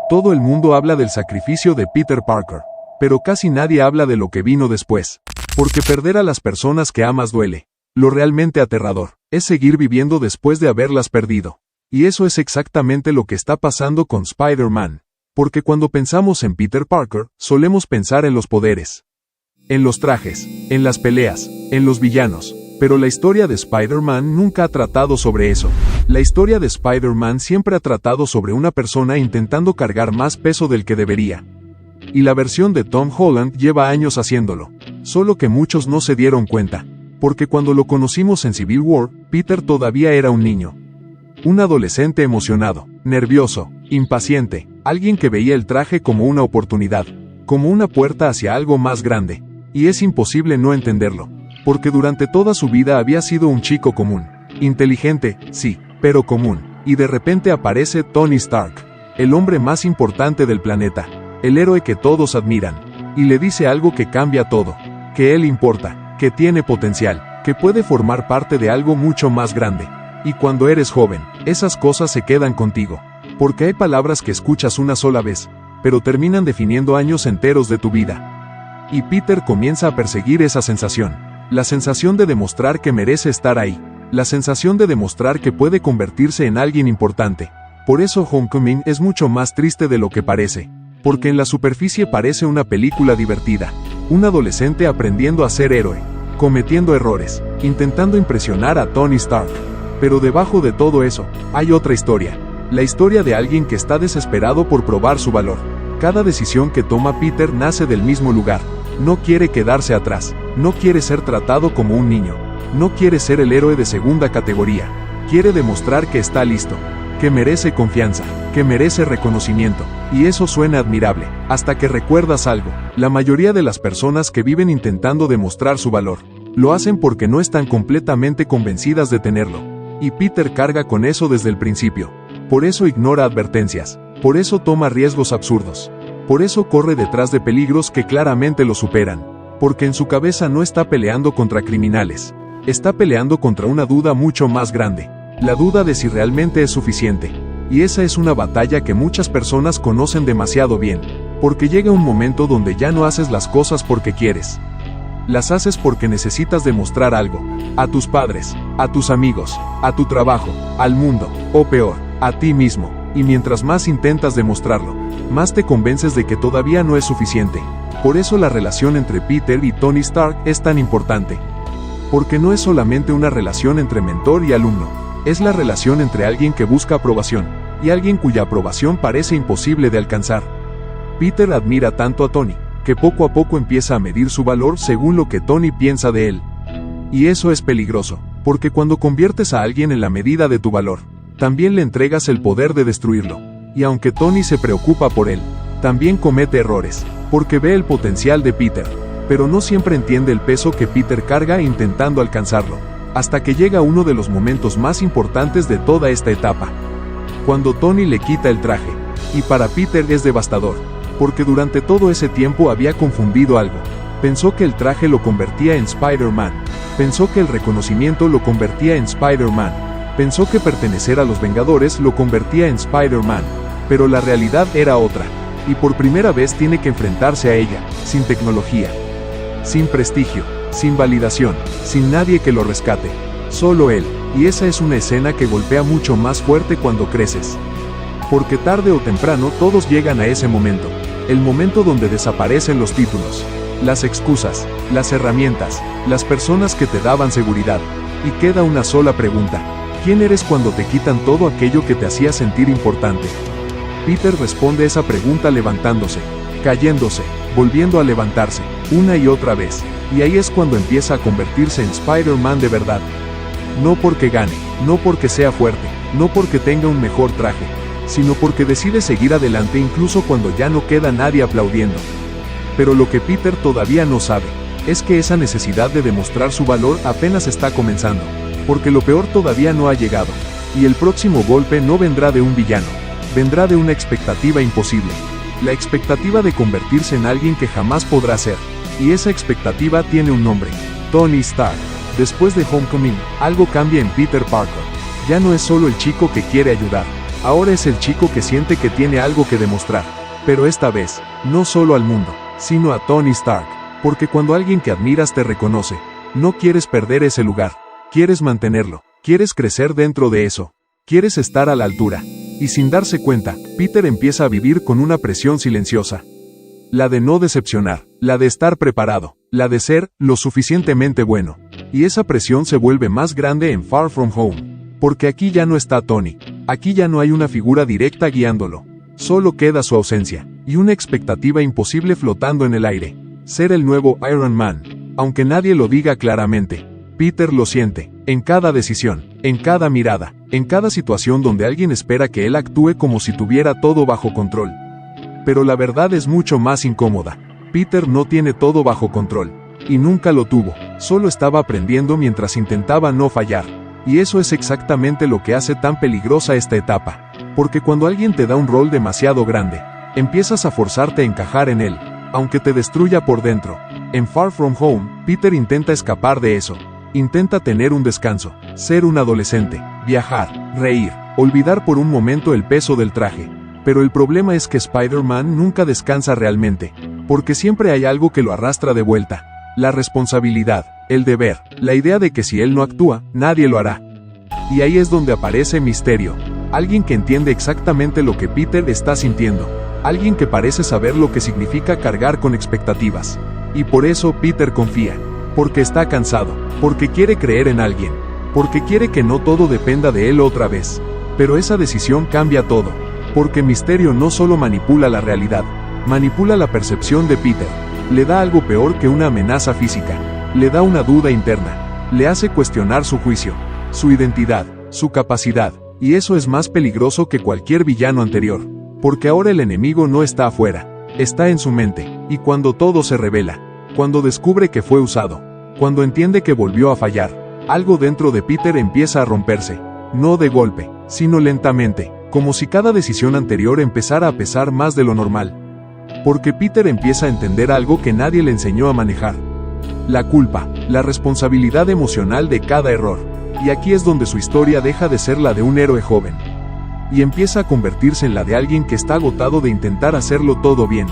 Todo el mundo habla del sacrificio de Peter Parker, pero casi nadie habla de lo que vino después. Porque perder a las personas que amas duele. Lo realmente aterrador es seguir viviendo después de haberlas perdido. Y eso es exactamente lo que está pasando con Spider-Man. Porque cuando pensamos en Peter Parker, solemos pensar en los poderes, en los trajes, en las peleas, en los villanos. Pero la historia de Spider-Man nunca ha tratado sobre eso. La historia de Spider-Man siempre ha tratado sobre una persona intentando cargar más peso del que debería. Y la versión de Tom Holland lleva años haciéndolo. Solo que muchos no se dieron cuenta. Porque cuando lo conocimos en Civil War, Peter todavía era un niño. Un adolescente emocionado, nervioso, impaciente, alguien que veía el traje como una oportunidad, como una puerta hacia algo más grande. Y es imposible no entenderlo. Porque durante toda su vida había sido un chico común. Inteligente, sí, pero común. Y de repente aparece Tony Stark, el hombre más importante del planeta, el héroe que todos admiran. Y le dice algo que cambia todo. Que él importa, que tiene potencial, que puede formar parte de algo mucho más grande. Y cuando eres joven, esas cosas se quedan contigo. Porque hay palabras que escuchas una sola vez, pero terminan definiendo años enteros de tu vida. Y Peter comienza a perseguir esa sensación. La sensación de demostrar que merece estar ahí. La sensación de demostrar que puede convertirse en alguien importante. Por eso Homecoming es mucho más triste de lo que parece. Porque en la superficie parece una película divertida. Un adolescente aprendiendo a ser héroe. Cometiendo errores. Intentando impresionar a Tony Stark. Pero debajo de todo eso, hay otra historia. La historia de alguien que está desesperado por probar su valor. Cada decisión que toma Peter nace del mismo lugar. No quiere quedarse atrás, no quiere ser tratado como un niño, no quiere ser el héroe de segunda categoría, quiere demostrar que está listo, que merece confianza, que merece reconocimiento, y eso suena admirable, hasta que recuerdas algo. La mayoría de las personas que viven intentando demostrar su valor, lo hacen porque no están completamente convencidas de tenerlo, y Peter carga con eso desde el principio. Por eso ignora advertencias, por eso toma riesgos absurdos. Por eso corre detrás de peligros que claramente lo superan. Porque en su cabeza no está peleando contra criminales. Está peleando contra una duda mucho más grande. La duda de si realmente es suficiente. Y esa es una batalla que muchas personas conocen demasiado bien. Porque llega un momento donde ya no haces las cosas porque quieres. Las haces porque necesitas demostrar algo. A tus padres, a tus amigos, a tu trabajo, al mundo, o peor, a ti mismo. Y mientras más intentas demostrarlo, más te convences de que todavía no es suficiente. Por eso la relación entre Peter y Tony Stark es tan importante. Porque no es solamente una relación entre mentor y alumno, es la relación entre alguien que busca aprobación, y alguien cuya aprobación parece imposible de alcanzar. Peter admira tanto a Tony, que poco a poco empieza a medir su valor según lo que Tony piensa de él. Y eso es peligroso, porque cuando conviertes a alguien en la medida de tu valor, también le entregas el poder de destruirlo. Y aunque Tony se preocupa por él, también comete errores, porque ve el potencial de Peter, pero no siempre entiende el peso que Peter carga intentando alcanzarlo, hasta que llega uno de los momentos más importantes de toda esta etapa. Cuando Tony le quita el traje, y para Peter es devastador, porque durante todo ese tiempo había confundido algo. Pensó que el traje lo convertía en Spider-Man, pensó que el reconocimiento lo convertía en Spider-Man, pensó que pertenecer a los Vengadores lo convertía en Spider-Man, pero la realidad era otra, y por primera vez tiene que enfrentarse a ella, sin tecnología, sin prestigio, sin validación, sin nadie que lo rescate, solo él, y esa es una escena que golpea mucho más fuerte cuando creces. Porque tarde o temprano todos llegan a ese momento, el momento donde desaparecen los títulos, las excusas, las herramientas, las personas que te daban seguridad, y queda una sola pregunta. ¿Quién eres cuando te quitan todo aquello que te hacía sentir importante? Peter responde esa pregunta levantándose, cayéndose, volviendo a levantarse, una y otra vez, y ahí es cuando empieza a convertirse en Spider-Man de verdad. No porque gane, no porque sea fuerte, no porque tenga un mejor traje, sino porque decide seguir adelante incluso cuando ya no queda nadie aplaudiendo. Pero lo que Peter todavía no sabe, es que esa necesidad de demostrar su valor apenas está comenzando. Porque lo peor todavía no ha llegado, y el próximo golpe no vendrá de un villano, vendrá de una expectativa imposible, la expectativa de convertirse en alguien que jamás podrá ser, y esa expectativa tiene un nombre, Tony Stark. Después de Homecoming, algo cambia en Peter Parker, ya no es solo el chico que quiere ayudar, Ahora es el chico que siente que tiene algo que demostrar. Pero esta vez, no solo al mundo, sino a Tony Stark. Porque cuando alguien que admiras te reconoce, no quieres perder ese lugar. Quieres mantenerlo. Quieres crecer dentro de eso. Quieres estar a la altura. Y sin darse cuenta, Peter empieza a vivir con una presión silenciosa. La de no decepcionar, la de estar preparado, la de ser lo suficientemente bueno. Y esa presión se vuelve más grande en Far From Home. Porque aquí ya no está Tony. Aquí ya no hay una figura directa guiándolo. Solo queda su ausencia, y una expectativa imposible flotando en el aire. Ser el nuevo Iron Man. Aunque nadie lo diga claramente, Peter lo siente, en cada decisión, en cada mirada, en cada situación donde alguien espera que él actúe como si tuviera todo bajo control. Pero la verdad es mucho más incómoda. Peter no tiene todo bajo control. Y nunca lo tuvo, solo estaba aprendiendo mientras intentaba no fallar. Y eso es exactamente lo que hace tan peligrosa esta etapa. Porque cuando alguien te da un rol demasiado grande, empiezas a forzarte a encajar en él, aunque te destruya por dentro. En Far From Home, Peter intenta escapar de eso. Intenta tener un descanso, ser un adolescente, viajar, reír, olvidar por un momento el peso del traje. Pero el problema es que Spider-Man nunca descansa realmente, porque siempre hay algo que lo arrastra de vuelta. La responsabilidad, el deber, la idea de que si él no actúa, nadie lo hará. Y ahí es donde aparece Misterio. Alguien que entiende exactamente lo que Peter está sintiendo. Alguien que parece saber lo que significa cargar con expectativas. Y por eso Peter confía. Porque está cansado. Porque quiere creer en alguien. Porque quiere que no todo dependa de él otra vez. Pero esa decisión cambia todo. Porque Misterio no solo manipula la realidad. Manipula la percepción de Peter. Le da algo peor que una amenaza física. Le da una duda interna. Le hace cuestionar su juicio. Su identidad. Su capacidad. Y eso es más peligroso que cualquier villano anterior. Porque ahora el enemigo no está afuera. Está en su mente. Y cuando todo se revela. Cuando descubre que fue usado. Cuando entiende que volvió a fallar. Algo dentro de Peter empieza a romperse. No de golpe, sino lentamente. Como si cada decisión anterior empezara a pesar más de lo normal. Porque Peter empieza a entender algo que nadie le enseñó a manejar. La culpa, la responsabilidad emocional de cada error. Y aquí es donde su historia deja de ser la de un héroe joven. Y empieza a convertirse en la de alguien que está agotado de intentar hacerlo todo bien.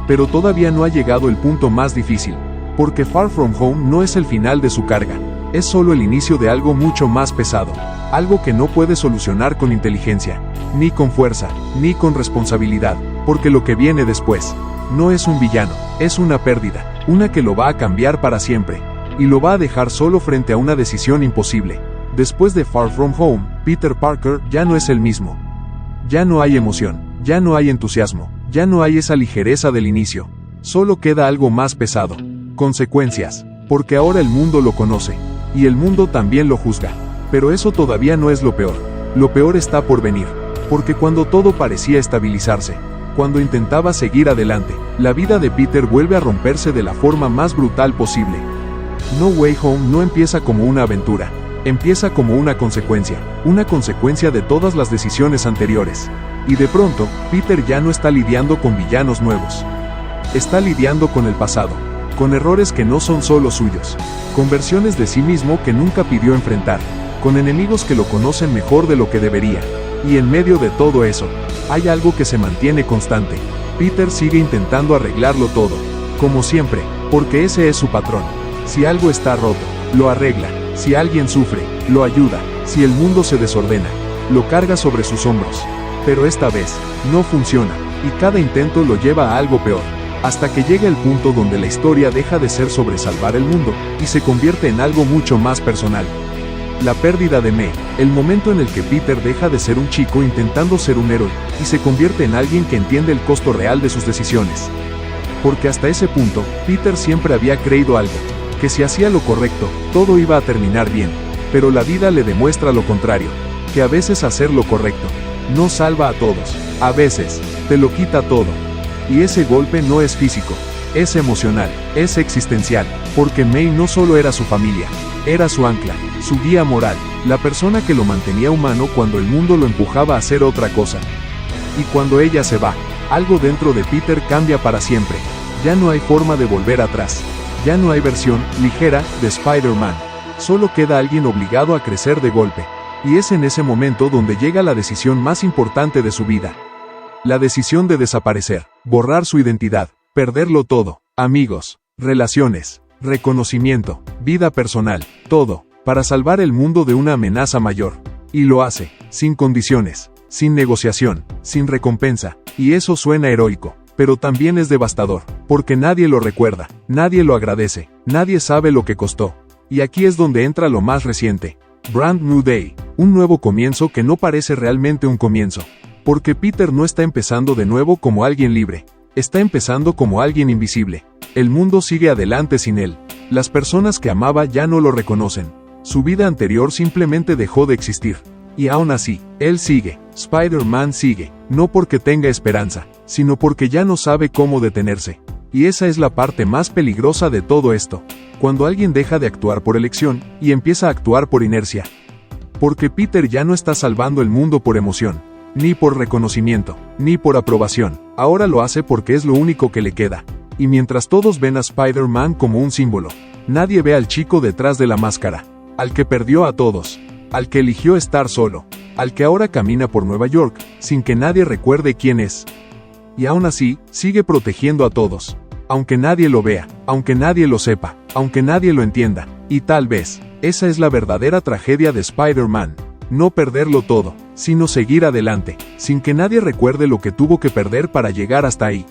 Pero todavía no ha llegado el punto más difícil. Porque Far From Home no es el final de su carga. Es solo el inicio de algo mucho más pesado. Algo que no puede solucionar con inteligencia, ni con fuerza, ni con responsabilidad. Porque lo que viene después, no es un villano, es una pérdida. Una que lo va a cambiar para siempre. Y lo va a dejar solo frente a una decisión imposible. Después de Far From Home, Peter Parker ya no es el mismo. Ya no hay emoción, ya no hay entusiasmo, ya no hay esa ligereza del inicio. Solo queda algo más pesado. Consecuencias. Porque ahora el mundo lo conoce. Y el mundo también lo juzga. Pero eso todavía no es lo peor. Lo peor está por venir. Porque cuando todo parecía estabilizarse, cuando intentaba seguir adelante, la vida de Peter vuelve a romperse de la forma más brutal posible. No Way Home no empieza como una aventura. Empieza como una consecuencia de todas las decisiones anteriores. Y de pronto, Peter ya no está lidiando con villanos nuevos. Está lidiando con el pasado, con errores que no son solo suyos, con versiones de sí mismo que nunca pidió enfrentar, con enemigos que lo conocen mejor de lo que debería. Y en medio de todo eso, hay algo que se mantiene constante. Peter sigue intentando arreglarlo todo, como siempre, porque ese es su patrón. Si algo está roto, lo arregla. Si alguien sufre, lo ayuda. Si el mundo se desordena, lo carga sobre sus hombros. Pero esta vez, no funciona, y cada intento lo lleva a algo peor. Hasta que llega el punto donde la historia deja de ser sobre salvar el mundo, y se convierte en algo mucho más personal. La pérdida de May, el momento en el que Peter deja de ser un chico intentando ser un héroe, y se convierte en alguien que entiende el costo real de sus decisiones. Porque hasta ese punto, Peter siempre había creído algo, que si hacía lo correcto, todo iba a terminar bien. Pero la vida le demuestra lo contrario, que a veces hacer lo correcto no salva a todos, a veces te lo quita todo. Y ese golpe no es físico, es emocional, es existencial, porque May no solo era su familia, era su ancla, su guía moral, la persona que lo mantenía humano cuando el mundo lo empujaba a hacer otra cosa. Y cuando ella se va, algo dentro de Peter cambia para siempre. Ya no hay forma de volver atrás. Ya no hay versión ligera de Spider-Man. Solo queda alguien obligado a crecer de golpe. Y es en ese momento donde llega la decisión más importante de su vida. La decisión de desaparecer, borrar su identidad, perderlo todo, amigos, relaciones, reconocimiento, vida personal, todo, para salvar el mundo de una amenaza mayor. Y lo hace, sin condiciones, sin negociación, sin recompensa, y eso suena heroico, pero también es devastador, porque nadie lo recuerda, nadie lo agradece, nadie sabe lo que costó. Y aquí es donde entra lo más reciente. Brand New Day, un nuevo comienzo que no parece realmente un comienzo. Porque Peter no está empezando de nuevo como alguien libre, está empezando como alguien invisible. El mundo sigue adelante sin él. Las personas que amaba ya no lo reconocen. Su vida anterior simplemente dejó de existir. Y aún así, él sigue, Spider-Man sigue, no porque tenga esperanza, sino porque ya no sabe cómo detenerse. Y esa es la parte más peligrosa de todo esto. Cuando alguien deja de actuar por elección, y empieza a actuar por inercia. Porque Peter ya no está salvando el mundo por emoción, ni por reconocimiento, ni por aprobación. Ahora lo hace porque es lo único que le queda. Y mientras todos ven a Spider-Man como un símbolo, nadie ve al chico detrás de la máscara, al que perdió a todos, al que eligió estar solo, al que ahora camina por Nueva York, sin que nadie recuerde quién es. Y aún así, sigue protegiendo a todos. Aunque nadie lo vea, aunque nadie lo sepa, aunque nadie lo entienda. Y tal vez, esa es la verdadera tragedia de Spider-Man. No perderlo todo, sino seguir adelante, sin que nadie recuerde lo que tuvo que perder para llegar hasta ahí.